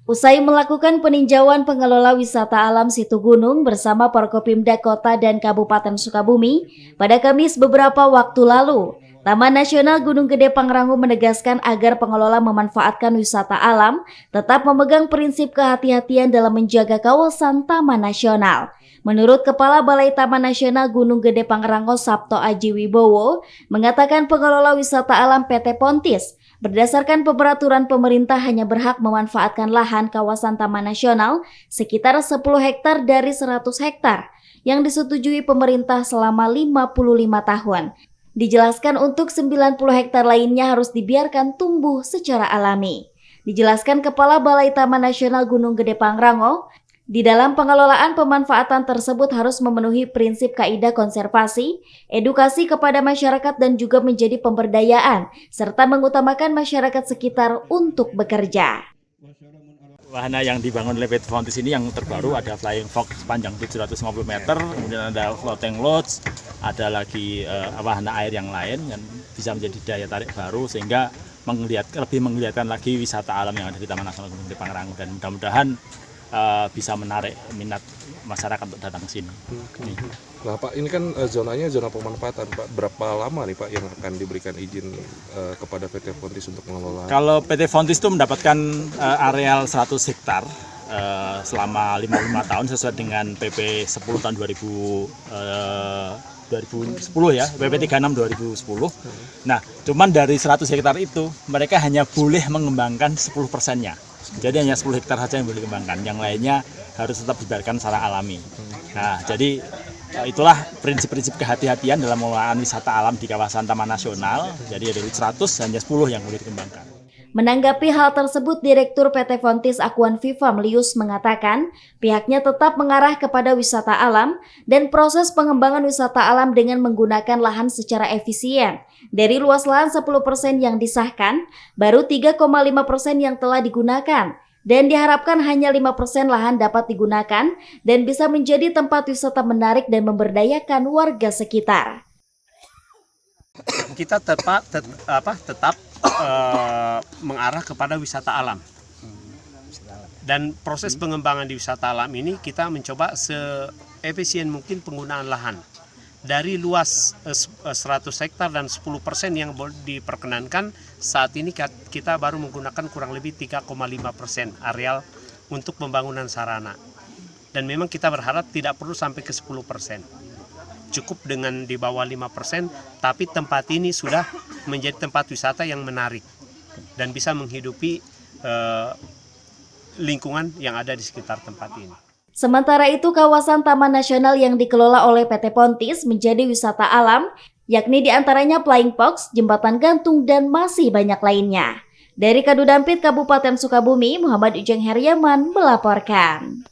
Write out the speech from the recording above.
Usai melakukan peninjauan pengelola wisata alam Situ Gunung bersama Forkopimda Kota dan Kabupaten Sukabumi pada Kamis beberapa waktu lalu, Taman Nasional Gunung Gede Pangrango menegaskan agar pengelola memanfaatkan wisata alam tetap memegang prinsip kehati-hatian dalam menjaga kawasan Taman Nasional. Menurut Kepala Balai Taman Nasional Gunung Gede Pangrango Sabto Aji Wibowo, mengatakan pengelola wisata alam PT Pontis berdasarkan peraturan pemerintah hanya berhak memanfaatkan lahan kawasan Taman Nasional sekitar 10 hektar dari 100 hektar yang disetujui pemerintah selama 55 tahun. Dijelaskan untuk 90 hektar lainnya harus dibiarkan tumbuh secara alami. Dijelaskan Kepala Balai Taman Nasional Gunung Gede Pangrango, di dalam pengelolaan pemanfaatan tersebut harus memenuhi prinsip kaidah konservasi, edukasi kepada masyarakat dan juga menjadi pemberdayaan, serta mengutamakan masyarakat sekitar untuk bekerja. Wahana yang dibangun oleh PT Pontis ini yang terbaru ada Flying Fox sepanjang 750 meter, kemudian ada Floating Lodge, ada lagi wahana air yang lain yang bisa menjadi daya tarik baru sehingga lebih menggeliatkan lagi wisata alam yang ada di Taman Nasional Gunung Gede Pangrango dan mudah-mudahan bisa menarik minat masyarakat untuk datang ke sini. Nah Pak, ini kan zonanya zona pemanfaatan Pak. Berapa lama nih Pak yang akan diberikan izin kepada PT Pontis untuk mengelola? Kalau PT Pontis itu mendapatkan areal 100 hektar selama 55 tahun sesuai dengan PP 10 tahun 2010 ya, PP 36 2010. Nah, cuman dari 100 hektar itu mereka hanya boleh mengembangkan 10%-nya. Jadi hanya 10 hektar saja yang boleh dikembangkan, yang lainnya harus tetap dibiarkan secara alami. Nah, jadi itulah prinsip-prinsip kehati-hatian dalam pengelolaan wisata alam di kawasan Taman Nasional. Jadi dari 100 hanya 10 yang boleh dikembangkan. Menanggapi hal tersebut, Direktur PT Pontis Akuan Vivam Lius mengatakan pihaknya tetap mengarah kepada wisata alam dan proses pengembangan wisata alam dengan menggunakan lahan secara efisien. Dari luas lahan 10% yang disahkan, baru 3,5% yang telah digunakan. Dan diharapkan hanya 5% lahan dapat digunakan dan bisa menjadi tempat wisata menarik dan memberdayakan warga sekitar. Kita tetap mengarah kepada wisata alam. Dan proses pengembangan di wisata alam ini kita mencoba seefisien mungkin penggunaan lahan. Dari luas 100 hektar dan 10% yang diperkenankan, saat ini kita baru menggunakan kurang lebih 3,5% areal untuk pembangunan sarana. Dan memang kita berharap tidak perlu sampai ke 10%. Cukup dengan di bawah 5%, tapi tempat ini sudah menjadi tempat wisata yang menarik dan bisa menghidupi lingkungan yang ada di sekitar tempat ini. Sementara itu, kawasan Taman Nasional yang dikelola oleh PT Pontis menjadi wisata alam, yakni diantaranya Flying Fox, Jembatan Gantung, dan masih banyak lainnya. Dari Kadudampit Kabupaten Sukabumi, Muhammad Ujeng Heriaman melaporkan.